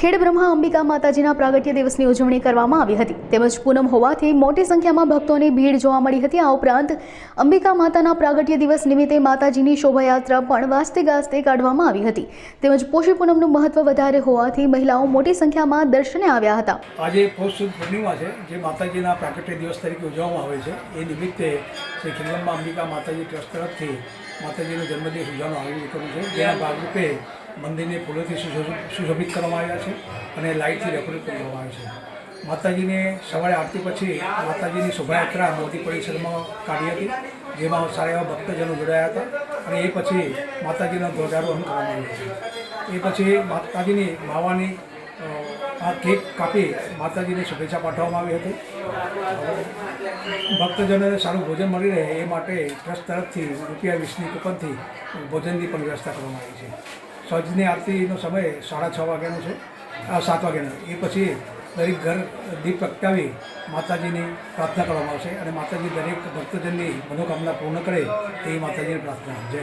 ખેડબ્રહ્મા અંબિકા માતાજીના પ્રાગટ્ય દિવસની ઉજવણી કરવામાં આવી હતી તેમજ પૂનમ હોવાથી મોટી સંખ્યામાં ભક્તોની ભીડ જોવા મળી હતી। આ ઉપરાંત અંબિકા માતાના પ્રાગટ્ય દિવસ નિમિત્તે માતાજીની શોભાયાત્રા પણ વાજતે ગાજતે કાઢવામાં આવી હતી તેમજ પોષી પૂનમનું મહત્વ વધારે હોવાથી મહિલાઓ મોટી સંખ્યામાં દર્શને આવ્યા હતા। આજે પૌષ સુદ પૂર્ણિમા છે જે માતાજીના પ્રાગટ્ય દિવસ તરીકે ઉજવવામાં આવે છે। એ નિમિત્તે શ્રી ખેડબ્રહ્મા અંબિકા માતાજી ટ્રસ્ટ તરફથી માતાજીનો જન્મદિવસ ઉજવવાનું આયોજન કર્યું છે, જેના ભાગરૂપે મંદિરને ફૂલોથી સુશોભિત કરવામાં આવ્યા છે અને લાઇટથી ડેકોરેટ કરવામાં આવે છે। માતાજીને સવારે આરતી પછી માતાજીની શોભાયાત્રા મોટી પરિસરમાં કાઢી હતી, જેમાં સારા એવા ભક્તજનો જોડાયા હતા અને એ પછી માતાજીનો ધ્વજારોહણ કરવામાં આવ્યું છે। એ પછી માતાજીની માવાની આ કેક કાપી માતાજીને શુભેચ્છા પાઠવવામાં આવી હતી। ભક્તજનોને સારું ભોજન મળી રહે એ માટે ટ્રસ્ટ તરફથી ₹20ની કૂપનથી ભોજનની પણ વ્યવસ્થા કરવામાં આવી છે। સજની આરતીનો સમય 6:30 વાગ્યાનો છે, 7 વાગ્યાનો। એ પછી દરેક ઘર દીપ પ્રગટાવી માતાજીની પ્રાર્થના કરવામાં આવશે અને માતાજી દરેક ભક્તજનની મનોકામના પૂર્ણ કરે એ માતાજીની પ્રાર્થના। જય